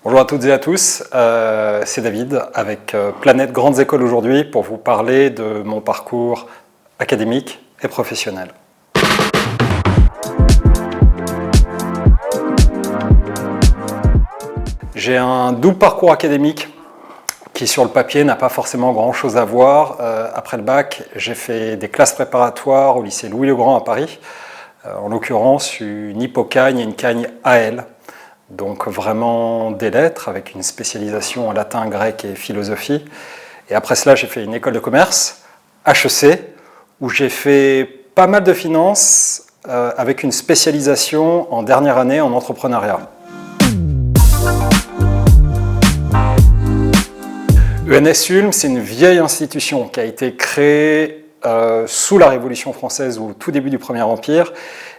Bonjour à toutes et à tous, c'est David avec Planète Grandes Écoles aujourd'hui pour vous parler de mon parcours académique et professionnel. J'ai un double parcours académique qui sur le papier n'a pas forcément grand chose à voir. Après le bac, j'ai fait des classes préparatoires au lycée Louis-le-Grand à Paris, en l'occurrence une hypocagne et une cagne AL. Donc vraiment des lettres avec une spécialisation en latin, grec et philosophie. Et après cela, j'ai fait une école de commerce, HEC, où j'ai fait pas mal de finances avec une spécialisation en dernière année en entrepreneuriat. ENS Ulm, c'est une vieille institution qui a été créée sous la Révolution française ou au tout début du Premier Empire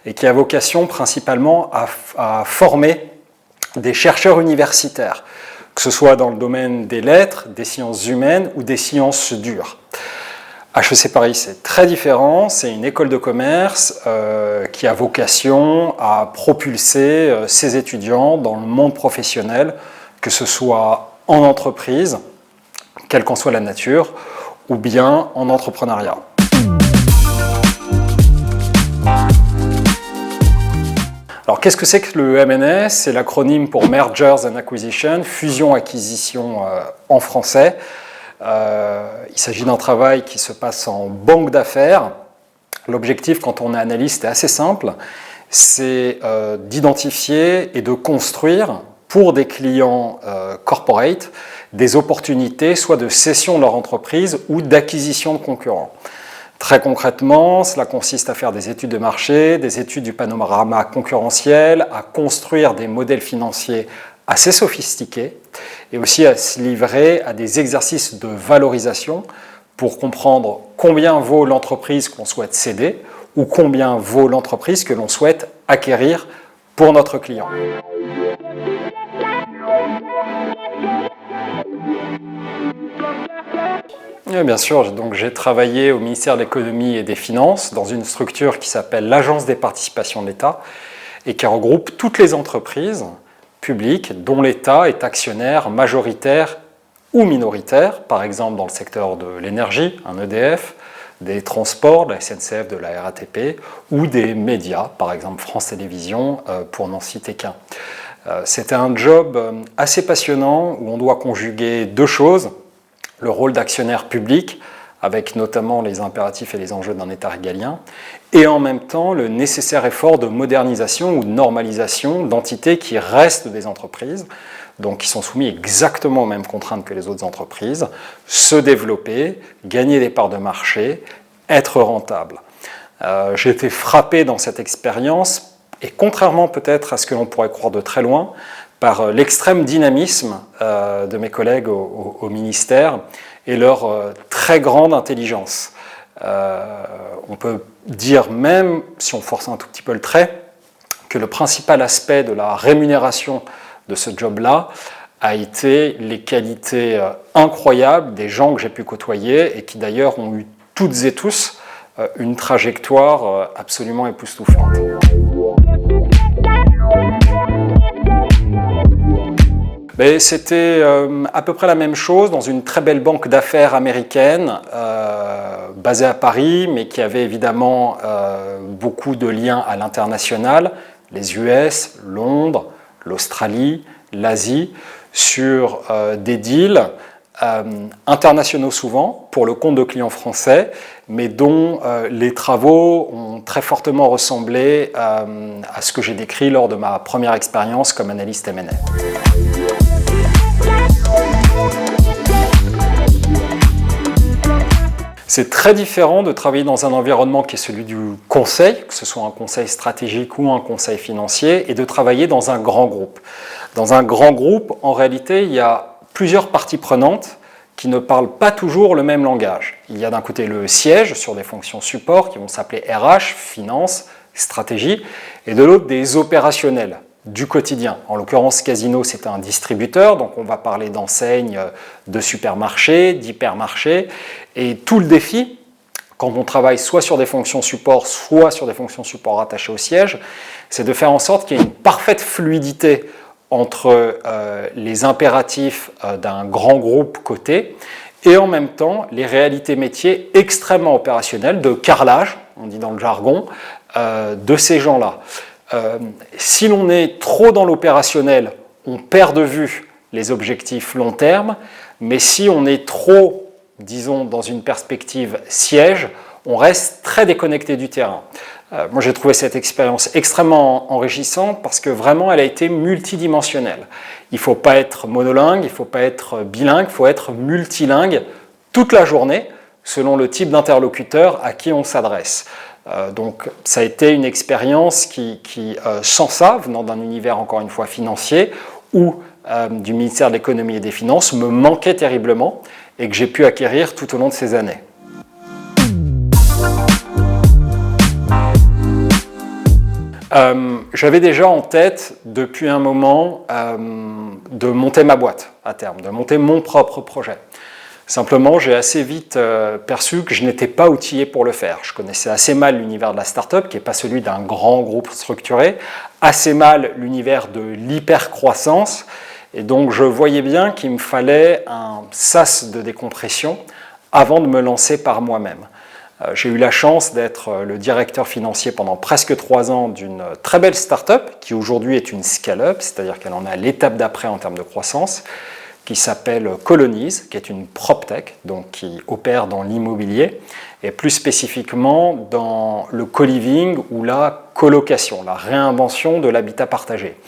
et qui a vocation principalement à former des chercheurs universitaires, que ce soit dans le domaine des lettres, des sciences humaines ou des sciences dures. HEC Paris, c'est très différent, c'est une école de commerce qui a vocation à propulser ses étudiants dans le monde professionnel, que ce soit en entreprise, quelle qu'en soit la nature, ou bien en entrepreneuriat. Alors, qu'est-ce que c'est que le MNS? C'est l'acronyme pour Mergers and Acquisition, fusion-acquisition en français. Il s'agit d'un travail qui se passe en banque d'affaires. L'objectif, quand on est analyste, est assez simple, c'est d'identifier et de construire pour des clients corporate des opportunités, soit de cession de leur entreprise ou d'acquisition de concurrents. Très concrètement, cela consiste à faire des études de marché, des études du panorama concurrentiel, à construire des modèles financiers assez sophistiqués et aussi à se livrer à des exercices de valorisation pour comprendre combien vaut l'entreprise qu'on souhaite céder ou combien vaut l'entreprise que l'on souhaite acquérir pour notre client. Et bien sûr, j'ai travaillé au ministère de l'Économie et des Finances dans une structure qui s'appelle l'Agence des participations de l'État et qui regroupe toutes les entreprises publiques dont l'État est actionnaire majoritaire ou minoritaire, par exemple dans le secteur de l'énergie, un EDF, des transports, de la SNCF, de la RATP, ou des médias, par exemple France Télévisions, pour n'en citer qu'un. C'était un job assez passionnant où on doit conjuguer deux choses. Le rôle d'actionnaire public, avec notamment les impératifs et les enjeux d'un État régalien, et en même temps le nécessaire effort de modernisation ou de normalisation d'entités qui restent des entreprises, donc qui sont soumis exactement aux mêmes contraintes que les autres entreprises, se développer, gagner des parts de marché, être rentable. J'ai été frappé dans cette expérience, et contrairement peut-être à ce que l'on pourrait croire de très loin, par l'extrême dynamisme de mes collègues au ministère et leur très grande intelligence. On peut dire même, si on force un tout petit peu le trait, que le principal aspect de la rémunération de ce job-là a été les qualités incroyables des gens que j'ai pu côtoyer et qui d'ailleurs ont eu toutes et tous une trajectoire absolument époustouflante. C'était à peu près la même chose dans une très belle banque d'affaires américaine basée à Paris, mais qui avait évidemment beaucoup de liens à l'international, les US, Londres, l'Australie, l'Asie, sur des deals internationaux souvent, pour le compte de clients français, mais dont les travaux ont très fortement ressemblé à ce que j'ai décrit lors de ma première expérience comme analyste M&A. C'est très différent de travailler dans un environnement qui est celui du conseil, que ce soit un conseil stratégique ou un conseil financier, et de travailler dans un grand groupe. Dans un grand groupe, en réalité, il y a plusieurs parties prenantes qui ne parlent pas toujours le même langage. Il y a d'un côté le siège sur des fonctions support qui vont s'appeler RH, finance, stratégie, et de l'autre des opérationnels du quotidien. En l'occurrence, Casino, c'est un distributeur, donc on va parler d'enseignes, de supermarchés, d'hypermarchés, et tout le défi, quand on travaille soit sur des fonctions support, soit sur des fonctions support rattachées au siège, c'est de faire en sorte qu'il y ait une parfaite fluidité entre les impératifs d'un grand groupe coté et en même temps les réalités métiers extrêmement opérationnelles de carrelage, on dit dans le jargon, de ces gens-là. Si l'on est trop dans l'opérationnel, on perd de vue les objectifs long terme, mais si on est trop, disons, dans une perspective siège, on reste très déconnecté du terrain. Moi, j'ai trouvé cette expérience extrêmement enrichissante parce que vraiment, elle a été multidimensionnelle. Il ne faut pas être monolingue, il ne faut pas être bilingue, il faut être multilingue toute la journée selon le type d'interlocuteur à qui on s'adresse. Donc, ça a été une expérience qui sans ça, venant d'un univers encore une fois financier ou du ministère de l'économie et des finances, me manquait terriblement et que j'ai pu acquérir tout au long de ces années. J'avais déjà en tête depuis un moment de monter ma boîte à terme, de monter mon propre projet. Simplement, j'ai assez vite perçu que je n'étais pas outillé pour le faire. Je connaissais assez mal l'univers de la start-up, qui n'est pas celui d'un grand groupe structuré, assez mal l'univers de l'hypercroissance, et donc je voyais bien qu'il me fallait un sas de décompression avant de me lancer par moi-même. J'ai eu la chance d'être le directeur financier pendant presque 3 ans d'une très belle start-up qui aujourd'hui est une scale-up, c'est-à-dire qu'elle en est à l'étape d'après en termes de croissance, qui s'appelle Colonize, qui est une PropTech, donc qui opère dans l'immobilier, et plus spécifiquement dans le co-living ou la colocation, la réinvention de l'habitat partagé.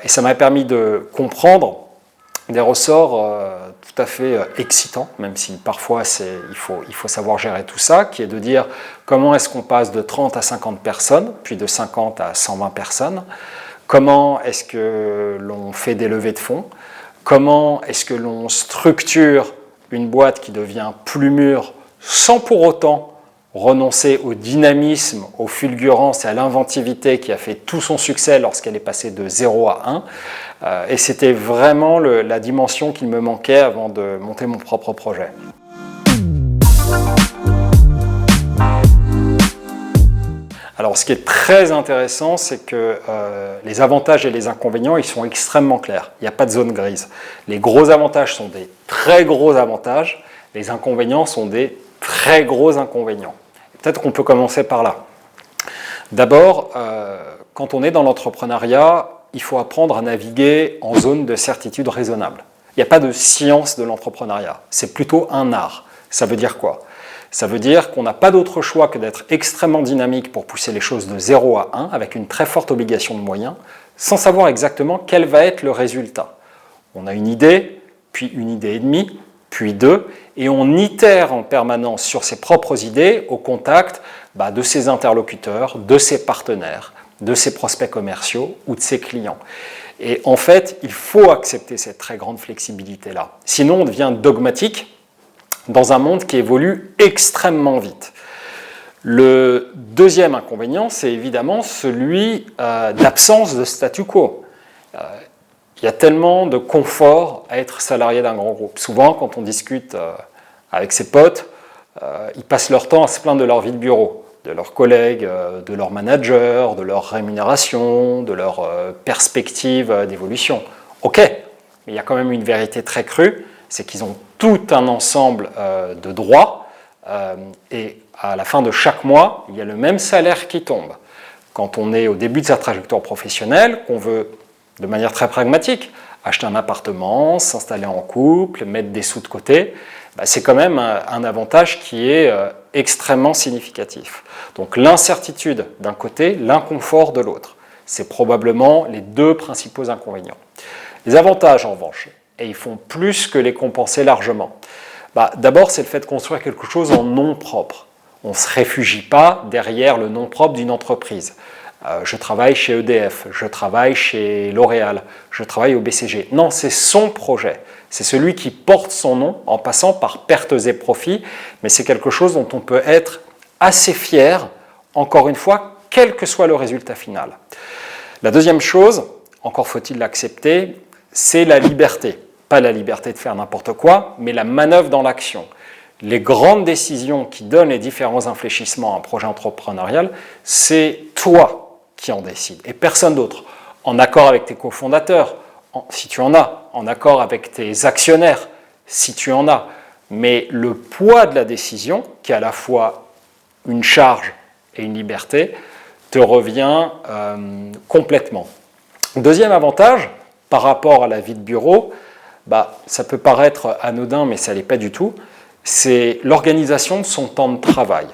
Et ça m'a permis de comprendre des ressorts tout à fait excitants, même si parfois il faut savoir gérer tout ça, qui est de dire comment est-ce qu'on passe de 30 à 50 personnes, puis de 50 à 120 personnes, comment est-ce que l'on fait des levées de fonds, comment est-ce que l'on structure une boîte qui devient plus mûre sans pour autant renoncer au dynamisme, aux fulgurances et à l'inventivité qui a fait tout son succès lorsqu'elle est passée de 0 à 1. Et c'était vraiment la dimension qu'il me manquait avant de monter mon propre projet. Alors ce qui est très intéressant, c'est que les avantages et les inconvénients, ils sont extrêmement clairs. Il n'y a pas de zone grise. Les gros avantages sont des très gros avantages, les inconvénients sont des très gros inconvénients. Peut-être qu'on peut commencer par là. D'abord, quand on est dans l'entrepreneuriat, il faut apprendre à naviguer en zone de certitude raisonnable. Il n'y a pas de science de l'entrepreneuriat, c'est plutôt un art. Ça veut dire quoi? Ça veut dire qu'on n'a pas d'autre choix que d'être extrêmement dynamique pour pousser les choses de 0 à 1, avec une très forte obligation de moyens, sans savoir exactement quel va être le résultat. On a une idée, puis une idée et demie, puis 2, et on itère en permanence sur ses propres idées au contact de ses interlocuteurs, de ses partenaires, de ses prospects commerciaux ou de ses clients. Et en fait, il faut accepter cette très grande flexibilité-là. Sinon, on devient dogmatique dans un monde qui évolue extrêmement vite. Le deuxième inconvénient, c'est évidemment celui d'absence de statu quo. Il y a tellement de confort à être salarié d'un grand groupe. Souvent, quand on discute avec ses potes, ils passent leur temps à se plaindre de leur vie de bureau, de leurs collègues, de leurs managers, de leur rémunération, de leurs perspectives d'évolution. Ok, mais il y a quand même une vérité très crue, c'est qu'ils ont tout un ensemble de droits et à la fin de chaque mois, il y a le même salaire qui tombe. Quand on est au début de sa trajectoire professionnelle, qu'on veut de manière très pragmatique, acheter un appartement, s'installer en couple, mettre des sous de côté, c'est quand même un avantage qui est extrêmement significatif. Donc l'incertitude d'un côté, l'inconfort de l'autre. C'est probablement les deux principaux inconvénients. Les avantages en revanche, et ils font plus que les compenser largement. D'abord, c'est le fait de construire quelque chose en nom propre. On ne se réfugie pas derrière le nom propre d'une entreprise. Je travaille chez EDF, je travaille chez L'Oréal, je travaille au BCG. Non, c'est son projet. C'est celui qui porte son nom en passant par pertes et profits, mais c'est quelque chose dont on peut être assez fier, encore une fois, quel que soit le résultat final. La deuxième chose, encore faut-il l'accepter, c'est la liberté. Pas la liberté de faire n'importe quoi, mais la manœuvre dans l'action. Les grandes décisions qui donnent les différents infléchissements à un projet entrepreneurial, c'est toi qui en décide et personne d'autre. en accord avec tes cofondateurs, si tu en as, en accord avec tes actionnaires, si tu en as. Mais le poids de la décision, qui est à la fois une charge et une liberté, te revient complètement. Deuxième avantage, par rapport à la vie de bureau, ça peut paraître anodin, mais ça ne l'est pas du tout, c'est l'organisation de son temps de travail.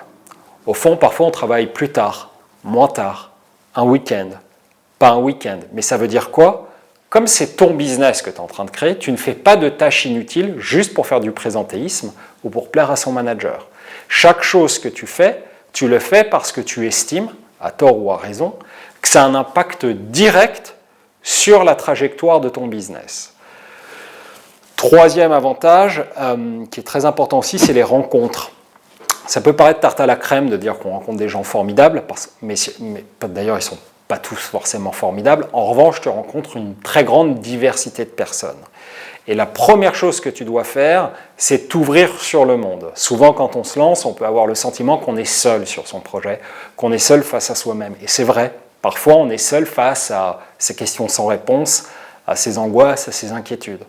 Au fond, parfois on travaille plus tard, moins tard, un week-end, pas un week-end. Mais ça veut dire quoi? Comme c'est ton business que tu es en train de créer, tu ne fais pas de tâches inutiles juste pour faire du présentéisme ou pour plaire à son manager. Chaque chose que tu fais, tu le fais parce que tu estimes, à tort ou à raison, que ça a un impact direct sur la trajectoire de ton business. Troisième avantage, qui est très important aussi, c'est les rencontres. Ça peut paraître tarte à la crème de dire qu'on rencontre des gens formidables, mais d'ailleurs ils ne sont pas tous forcément formidables. En revanche, tu rencontres une très grande diversité de personnes. Et la première chose que tu dois faire, c'est t'ouvrir sur le monde. Souvent, quand on se lance, on peut avoir le sentiment qu'on est seul sur son projet, qu'on est seul face à soi-même. Et c'est vrai, parfois on est seul face à ces questions sans réponse, à ces angoisses, à ces inquiétudes.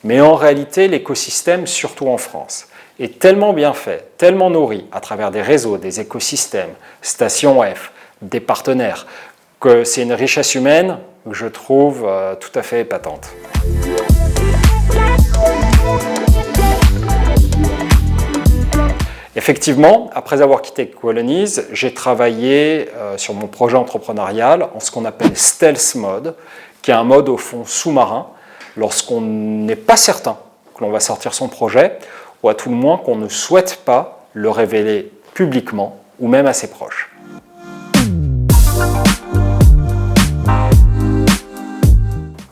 Mais en réalité, l'écosystème, surtout en France, est tellement bien fait, tellement nourri à travers des réseaux, des écosystèmes, Station F, des partenaires, que c'est une richesse humaine que je trouve tout à fait épatante. Effectivement, après avoir quitté Colonize, j'ai travaillé sur mon projet entrepreneurial en ce qu'on appelle stealth mode, qui est un mode au fond sous-marin, lorsqu'on n'est pas certain que l'on va sortir son projet, ou à tout le moins qu'on ne souhaite pas le révéler publiquement ou même à ses proches.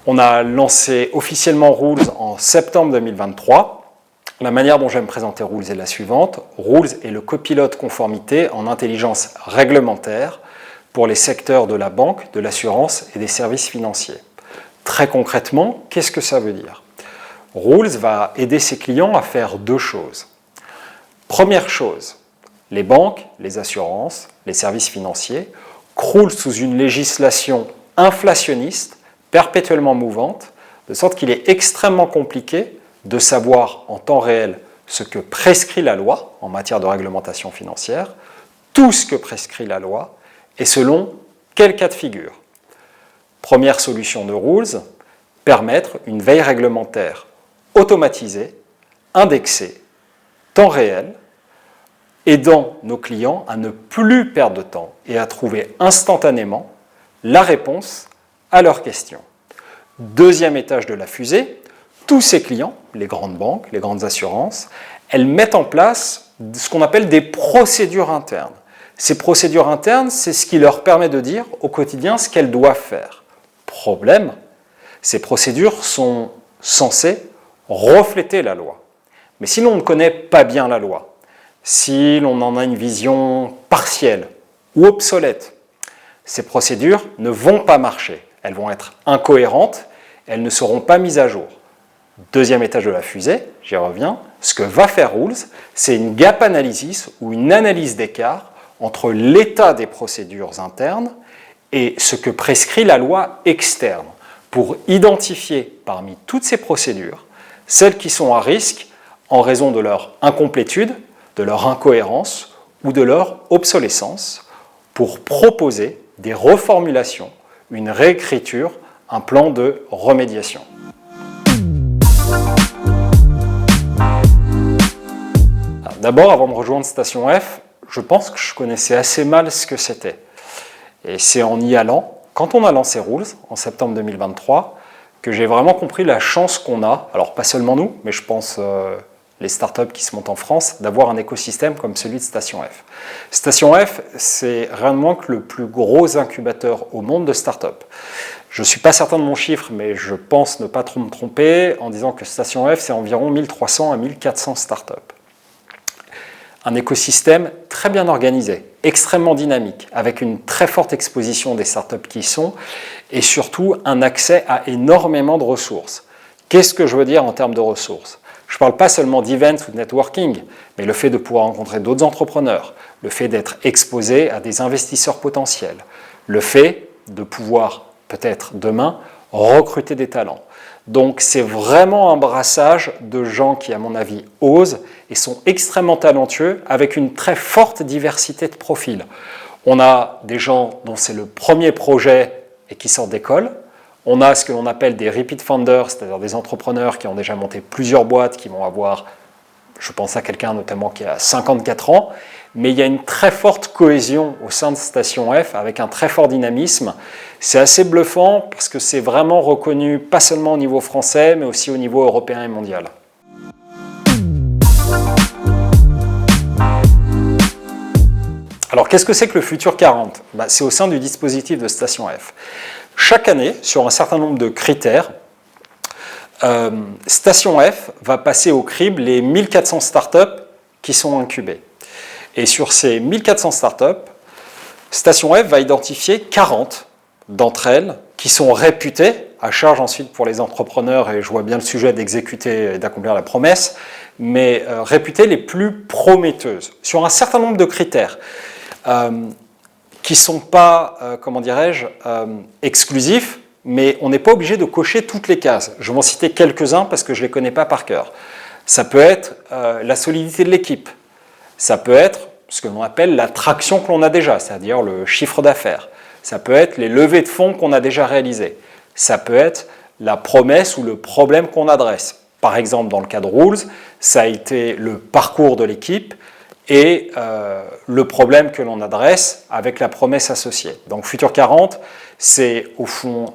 On a lancé officiellement Rules en septembre 2023. La manière dont j'aime présenter Rules est la suivante. Rules est le copilote conformité en intelligence réglementaire pour les secteurs de la banque, de l'assurance et des services financiers. Très concrètement, qu'est-ce que ça veut dire? Rules va aider ses clients à faire deux choses. Première chose, les banques, les assurances, les services financiers croulent sous une législation inflationniste, perpétuellement mouvante, de sorte qu'il est extrêmement compliqué de savoir en temps réel ce que prescrit la loi en matière de réglementation financière, tout ce que prescrit la loi, et selon quel cas de figure. Première solution de Rules, permettre une veille réglementaire automatisée, indexée, temps réel, aidant nos clients à ne plus perdre de temps et à trouver instantanément la réponse à leurs questions. Deuxième étage de la fusée, tous ces clients, les grandes banques, les grandes assurances, elles mettent en place ce qu'on appelle des procédures internes. Ces procédures internes, c'est ce qui leur permet de dire au quotidien ce qu'elles doivent faire. Problème, ces procédures sont censées refléter la loi. Mais si l'on ne connaît pas bien la loi, si l'on en a une vision partielle ou obsolète, ces procédures ne vont pas marcher. Elles vont être incohérentes, elles ne seront pas mises à jour. Deuxième étage de la fusée, j'y reviens, ce que va faire Rules, c'est une gap analysis ou une analyse d'écart entre l'état des procédures internes et ce que prescrit la loi externe pour identifier parmi toutes ces procédures celles qui sont à risque en raison de leur incomplétude, de leur incohérence ou de leur obsolescence pour proposer des reformulations, une réécriture, un plan de remédiation. D'abord, avant de rejoindre Station F, je pense que je connaissais assez mal ce que c'était. Et c'est en y allant, quand on a lancé Rules en septembre 2023, que j'ai vraiment compris la chance qu'on a, alors pas seulement nous, mais je pense les startups qui se montent en France, d'avoir un écosystème comme celui de Station F. Station F, c'est rien de moins que le plus gros incubateur au monde de startups. Je ne suis pas certain de mon chiffre, mais je pense ne pas trop me tromper en disant que Station F, c'est environ 1300 à 1400 startups. Un écosystème très bien organisé, extrêmement dynamique, avec une très forte exposition des startups qui y sont, et surtout un accès à énormément de ressources. Qu'est-ce que je veux dire en termes de ressources? Je ne parle pas seulement d'events ou de networking, mais le fait de pouvoir rencontrer d'autres entrepreneurs, le fait d'être exposé à des investisseurs potentiels, le fait de pouvoir peut-être demain, recruter des talents. Donc c'est vraiment un brassage de gens qui, à mon avis, osent et sont extrêmement talentueux avec une très forte diversité de profils. On a des gens dont c'est le premier projet et qui sortent d'école. On a ce que l'on appelle des repeat founders, c'est-à-dire des entrepreneurs qui ont déjà monté plusieurs boîtes, qui vont avoir, je pense à quelqu'un notamment qui a 54 ans, mais il y a une très forte cohésion au sein de Station F avec un très fort dynamisme. C'est assez bluffant parce que c'est vraiment reconnu pas seulement au niveau français, mais aussi au niveau européen et mondial. Alors qu'est-ce que c'est que le Futur 40 ? C'est au sein du dispositif de Station F. Chaque année, sur un certain nombre de critères, Station F va passer au crible les 1400 startups qui sont incubées. Et sur ces 1400 startups, Station F va identifier 40 d'entre elles qui sont réputées, à charge ensuite pour les entrepreneurs, et je vois bien le sujet d'exécuter et d'accomplir la promesse, mais réputées les plus prometteuses, sur un certain nombre de critères qui ne sont pas, comment dirais-je, exclusifs, mais on n'est pas obligé de cocher toutes les cases. Je vais en citer quelques-uns parce que je ne les connais pas par cœur. Ça peut être la solidité de l'équipe. Ça peut être ce que l'on appelle la traction que l'on a déjà, c'est-à-dire le chiffre d'affaires. Ça peut être les levées de fonds qu'on a déjà réalisées. Ça peut être la promesse ou le problème qu'on adresse. Par exemple, dans le cas de Rules, ça a été le parcours de l'équipe et le problème que l'on adresse avec la promesse associée. Donc Futur 40, c'est au fond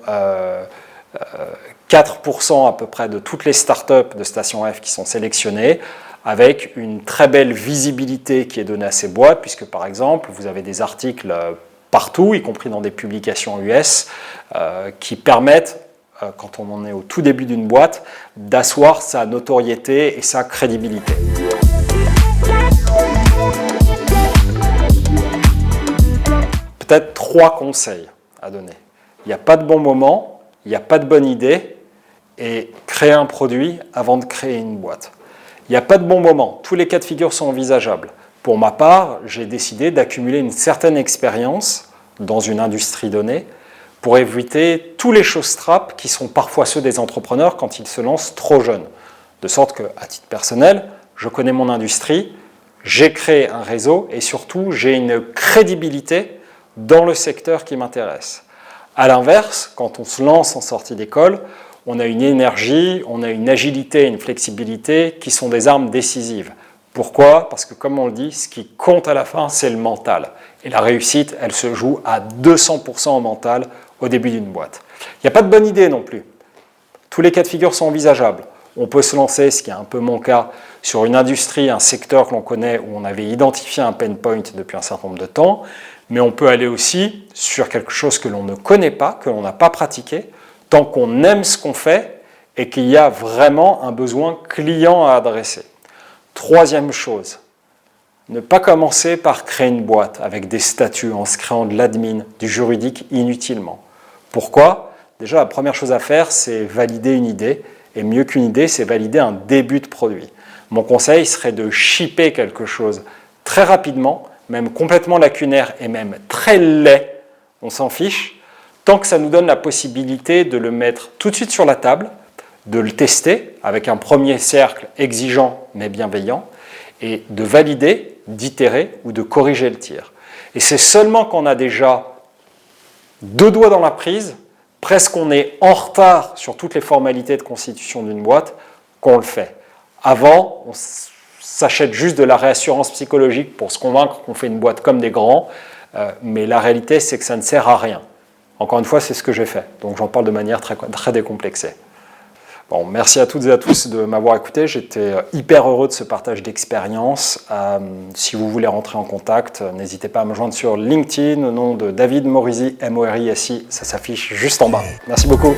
4% à peu près de toutes les startups de Station F qui sont sélectionnées, avec une très belle visibilité qui est donnée à ces boîtes, puisque par exemple, vous avez des articles partout, y compris dans des publications US, qui permettent, quand on en est au tout début d'une boîte, d'asseoir sa notoriété et sa crédibilité. Peut-être 3 conseils à donner. Il n'y a pas de bon moment, il n'y a pas de bonne idée, et créer un produit avant de créer une boîte. Il n'y a pas de bon moment, tous les cas de figure sont envisageables. Pour ma part, j'ai décidé d'accumuler une certaine expérience dans une industrie donnée pour éviter tous les choses-trappes qui sont parfois ceux des entrepreneurs quand ils se lancent trop jeunes. De sorte qu'à titre personnel, je connais mon industrie, j'ai créé un réseau et surtout j'ai une crédibilité dans le secteur qui m'intéresse. A l'inverse, quand on se lance en sortie d'école, on a une énergie, on a une agilité, une flexibilité qui sont des armes décisives. Pourquoi ? Parce que comme on le dit, ce qui compte à la fin, c'est le mental. Et la réussite, elle se joue à 200% en mental au début d'une boîte. Il n'y a pas de bonne idée non plus. Tous les cas de figure sont envisageables. On peut se lancer, ce qui est un peu mon cas, sur une industrie, un secteur que l'on connaît, où on avait identifié un pain point depuis un certain nombre de temps, mais on peut aller aussi sur quelque chose que l'on ne connaît pas, que l'on n'a pas pratiqué, tant qu'on aime ce qu'on fait et qu'il y a vraiment un besoin client à adresser. Troisième chose, ne pas commencer par créer une boîte avec des statuts en se créant de l'admin, du juridique inutilement. Pourquoi ? Déjà, la première chose à faire, c'est valider une idée, et mieux qu'une idée, c'est valider un début de produit. Mon conseil serait de shipper quelque chose très rapidement, même complètement lacunaire et même très laid, on s'en fiche, tant que ça nous donne la possibilité de le mettre tout de suite sur la table, de le tester avec un premier cercle exigeant mais bienveillant, et de valider, d'itérer ou de corriger le tir. Et c'est seulement quand on a déjà 2 doigts dans la prise, presque on est en retard sur toutes les formalités de constitution d'une boîte, qu'on le fait. Avant, on s'achète juste de la réassurance psychologique pour se convaincre qu'on fait une boîte comme des grands, mais la réalité, c'est que ça ne sert à rien. Encore une fois, c'est ce que j'ai fait, donc j'en parle de manière très décomplexée. Bon, merci à toutes et à tous de m'avoir écouté, j'étais hyper heureux de ce partage d'expérience. Si vous voulez rentrer en contact, n'hésitez pas à me joindre sur LinkedIn au nom de David Morisi, M-O-R-I-S-I, ça s'affiche juste en bas. Merci beaucoup.